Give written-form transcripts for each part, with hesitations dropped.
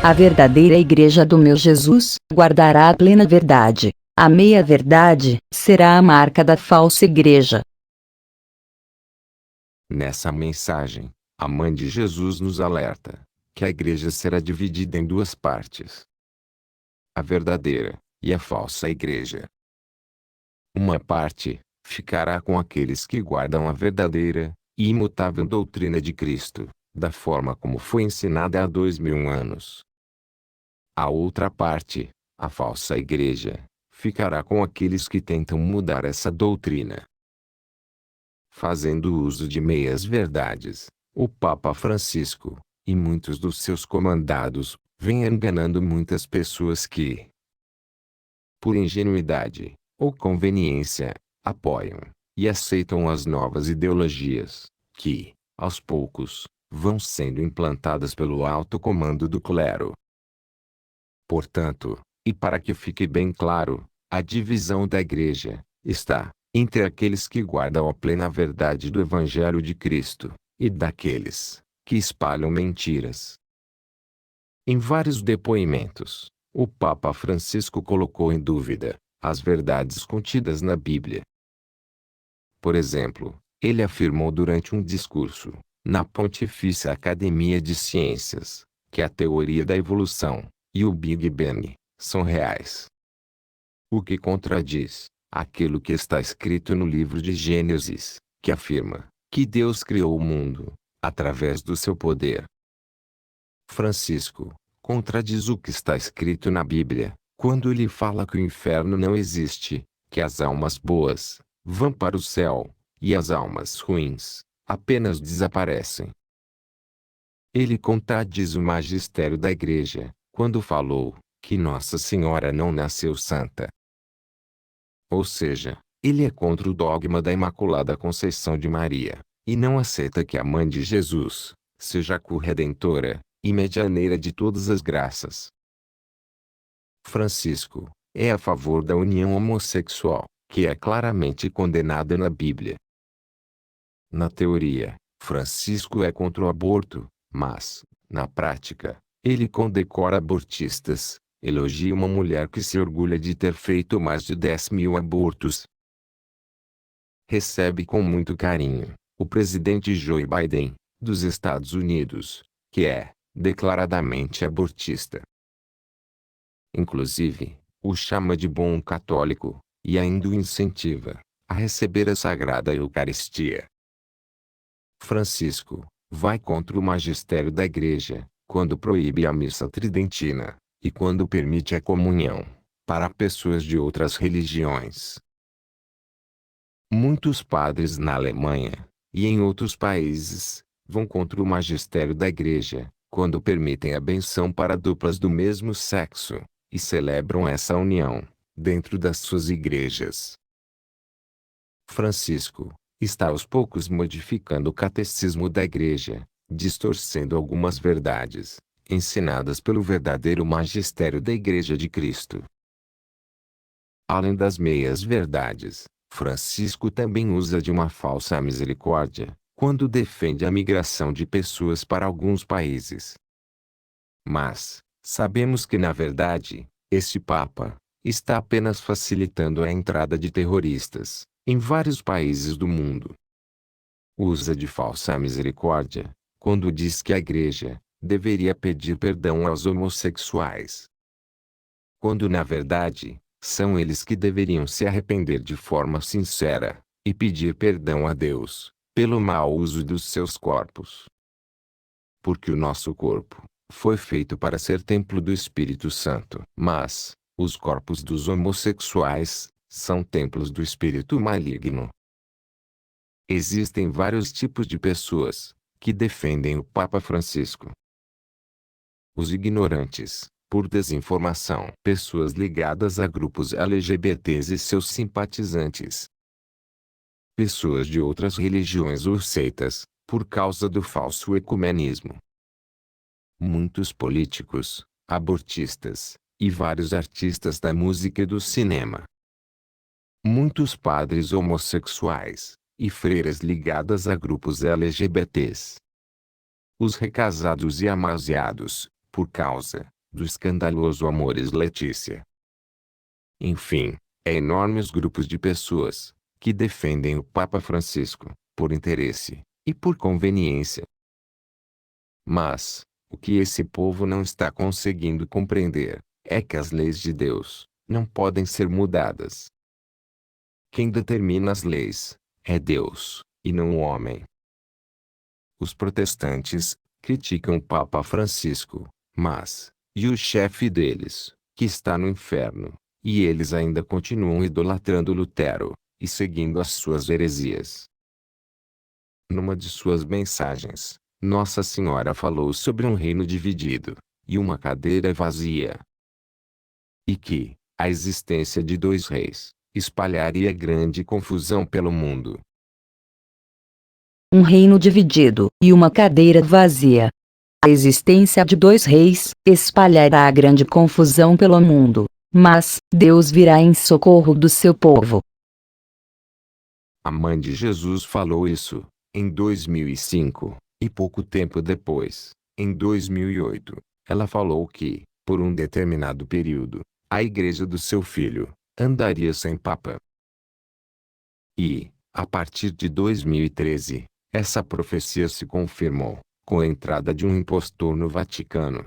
A verdadeira igreja do meu Jesus guardará a plena verdade. A meia-verdade será a marca da falsa igreja. Nessa mensagem, a Mãe de Jesus nos alerta que a igreja será dividida em duas partes: a verdadeira e a falsa igreja. Uma parte ficará com aqueles que guardam a verdadeira e imutável doutrina de Cristo, da forma como foi ensinada há 2000 anos. A outra parte, a falsa igreja, ficará com aqueles que tentam mudar essa doutrina. Fazendo uso de meias verdades, o Papa Francisco, e muitos dos seus comandados, vêm enganando muitas pessoas que, por ingenuidade ou conveniência, apoiam e aceitam as novas ideologias, que, aos poucos, vão sendo implantadas pelo alto comando do clero. Portanto, e para que fique bem claro, a divisão da igreja está entre aqueles que guardam a plena verdade do Evangelho de Cristo, e daqueles que espalham mentiras. Em vários depoimentos, o Papa Francisco colocou em dúvida as verdades contidas na Bíblia. Por exemplo, ele afirmou durante um discurso, na Pontifícia Academia de Ciências, que a teoria da evolução e o Big Bang são reais. O que contradiz aquilo que está escrito no livro de Gênesis, que afirma que Deus criou o mundo através do seu poder. Francisco contradiz o que está escrito na Bíblia, quando ele fala que o inferno não existe, que as almas boas vão para o céu, e as almas ruins apenas desaparecem. Ele contradiz o magistério da Igreja, quando falou que Nossa Senhora não nasceu santa. Ou seja, ele é contra o dogma da Imaculada Conceição de Maria, e não aceita que a Mãe de Jesus seja a corredentora e medianeira de todas as graças. Francisco é a favor da união homossexual, que é claramente condenada na Bíblia. Na teoria, Francisco é contra o aborto, mas, na prática, ele condecora abortistas, elogia uma mulher que se orgulha de ter feito mais de 10.000 abortos. Recebe com muito carinho o presidente Joe Biden, dos Estados Unidos, que é declaradamente abortista. Inclusive, o chama de bom católico, e ainda o incentiva a receber a Sagrada Eucaristia. Francisco vai contra o magistério da Igreja, quando proíbe a missa tridentina, e quando permite a comunhão para pessoas de outras religiões. Muitos padres na Alemanha, e em outros países, vão contra o magistério da Igreja, quando permitem a benção para duplas do mesmo sexo, e celebram essa união dentro das suas igrejas. Francisco está aos poucos modificando o catecismo da Igreja, distorcendo algumas verdades ensinadas pelo verdadeiro magistério da Igreja de Cristo. Além das meias verdades, Francisco também usa de uma falsa misericórdia, quando defende a migração de pessoas para alguns países. Mas, sabemos que na verdade, este Papa está apenas facilitando a entrada de terroristas em vários países do mundo. Usa de falsa misericórdia, quando diz que a Igreja deveria pedir perdão aos homossexuais, quando na verdade, são eles que deveriam se arrepender de forma sincera e pedir perdão a Deus pelo mau uso dos seus corpos. Porque o nosso corpo foi feito para ser templo do Espírito Santo, mas os corpos dos homossexuais são templos do espírito maligno. Existem vários tipos de pessoas que defendem o Papa Francisco. Os ignorantes, por desinformação, pessoas ligadas a grupos LGBTs e seus simpatizantes, pessoas de outras religiões ou seitas, por causa do falso ecumenismo, muitos políticos, abortistas, e vários artistas da música e do cinema, muitos padres homossexuais, e freiras ligadas a grupos LGBTs, os recasados e amaziados, por causa do escandaloso Amores Letícia. Enfim, enormes grupos de pessoas que defendem o Papa Francisco, por interesse e por conveniência. Mas, o que esse povo não está conseguindo compreender é que as leis de Deus não podem ser mudadas. Quem determina as leis é Deus, e não o homem. Os protestantes criticam o Papa Francisco, mas, e o chefe deles, que está no inferno, e eles ainda continuam idolatrando Lutero e seguindo as suas heresias. Numa de suas mensagens, Nossa Senhora falou sobre um reino dividido e uma cadeira vazia. E que a existência de dois reis espalharia grande confusão pelo mundo. Um reino dividido e uma cadeira vazia. A existência de dois reis espalhará grande confusão pelo mundo, mas Deus virá em socorro do seu povo. A mãe de Jesus falou isso em 2005, e pouco tempo depois, em 2008, ela falou que, por um determinado período, a igreja do seu filho andaria sem papa. E, a partir de 2013, essa profecia se confirmou, com a entrada de um impostor no Vaticano.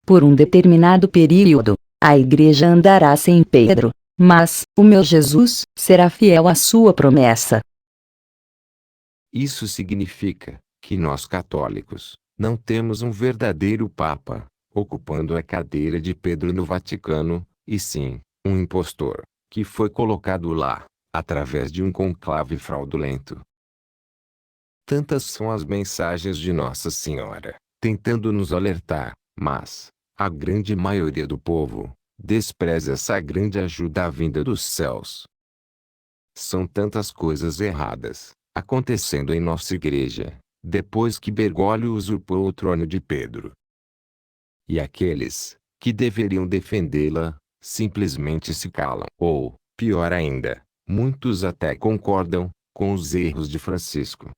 Por um determinado período, a igreja andará sem Pedro, mas o meu Jesus será fiel à sua promessa. Isso significa que nós católicos não temos um verdadeiro Papa ocupando a cadeira de Pedro no Vaticano, e sim, um impostor que foi colocado lá através de um conclave fraudulento. Tantas são as mensagens de Nossa Senhora tentando nos alertar, mas a grande maioria do povo despreza essa grande ajuda vinda dos céus. São tantas coisas erradas acontecendo em nossa igreja, depois que Bergoglio usurpou o trono de Pedro. E aqueles que deveriam defendê-la simplesmente se calam, ou, pior ainda, muitos até concordam com os erros de Francisco.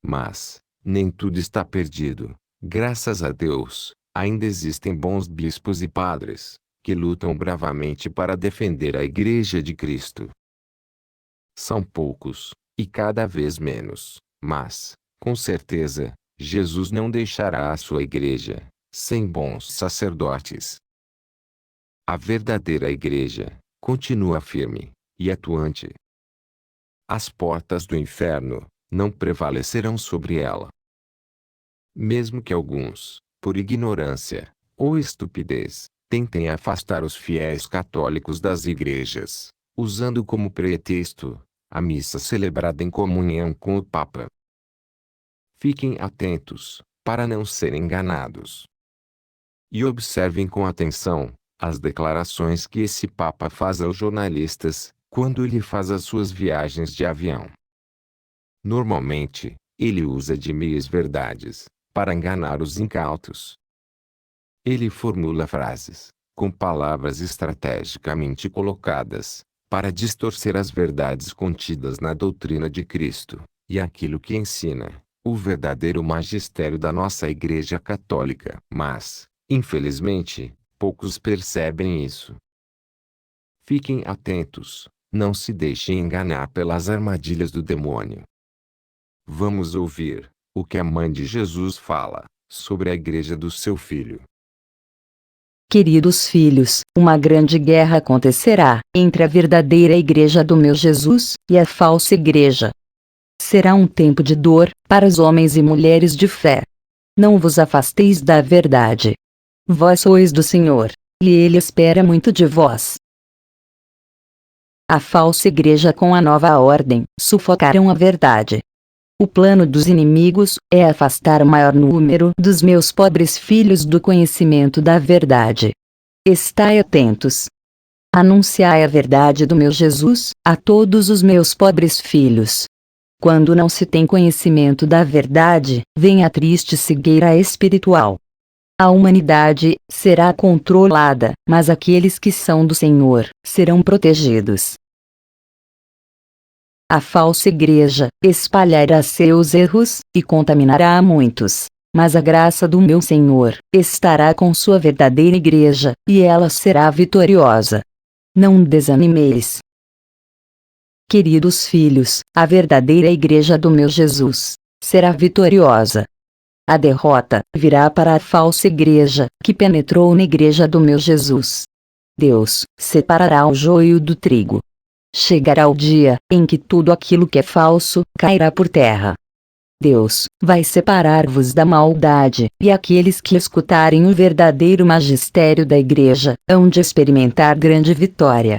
Mas nem tudo está perdido. Graças a Deus, ainda existem bons bispos e padres que lutam bravamente para defender a Igreja de Cristo. São poucos, e cada vez menos, mas, com certeza, Jesus não deixará a sua igreja sem bons sacerdotes. A verdadeira igreja continua firme e atuante. As portas do inferno não prevalecerão sobre ela. Mesmo que alguns, por ignorância ou estupidez, tentem afastar os fiéis católicos das igrejas, usando como pretexto a missa celebrada em comunhão com o Papa. Fiquem atentos, para não serem enganados. E observem com atenção as declarações que esse Papa faz aos jornalistas, quando ele faz as suas viagens de avião. Normalmente, ele usa de meias-verdades para enganar os incautos. Ele formula frases com palavras estrategicamente colocadas para distorcer as verdades contidas na doutrina de Cristo, e aquilo que ensina o verdadeiro magistério da nossa Igreja Católica. Mas, infelizmente, poucos percebem isso. Fiquem atentos, não se deixem enganar pelas armadilhas do demônio. Vamos ouvir o que a mãe de Jesus fala sobre a Igreja do seu Filho. Queridos filhos, uma grande guerra acontecerá entre a verdadeira igreja do meu Jesus e a falsa igreja. Será um tempo de dor para os homens e mulheres de fé. Não vos afasteis da verdade. Vós sois do Senhor, e Ele espera muito de vós. A falsa igreja com a nova ordem sufocarão a verdade. O plano dos inimigos é afastar o maior número dos meus pobres filhos do conhecimento da verdade. Estai atentos. Anunciai a verdade do meu Jesus a todos os meus pobres filhos. Quando não se tem conhecimento da verdade, vem a triste cegueira espiritual. A humanidade será controlada, mas aqueles que são do Senhor serão protegidos. A falsa igreja espalhará seus erros e contaminará a muitos. Mas a graça do meu Senhor estará com sua verdadeira igreja, e ela será vitoriosa. Não desanimeis. Queridos filhos, a verdadeira igreja do meu Jesus será vitoriosa. A derrota virá para a falsa igreja, que penetrou na igreja do meu Jesus. Deus separará o joio do trigo. Chegará o dia em que tudo aquilo que é falso cairá por terra. Deus vai separar-vos da maldade, e aqueles que escutarem o verdadeiro magistério da igreja hão de experimentar grande vitória.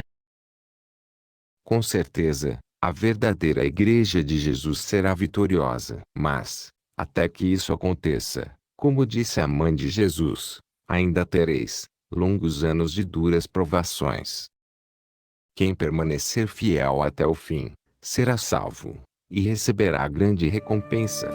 Com certeza, a verdadeira igreja de Jesus será vitoriosa. Mas, até que isso aconteça, como disse a mãe de Jesus, ainda tereis longos anos de duras provações. Quem permanecer fiel até o fim, será salvo, e receberá grande recompensa.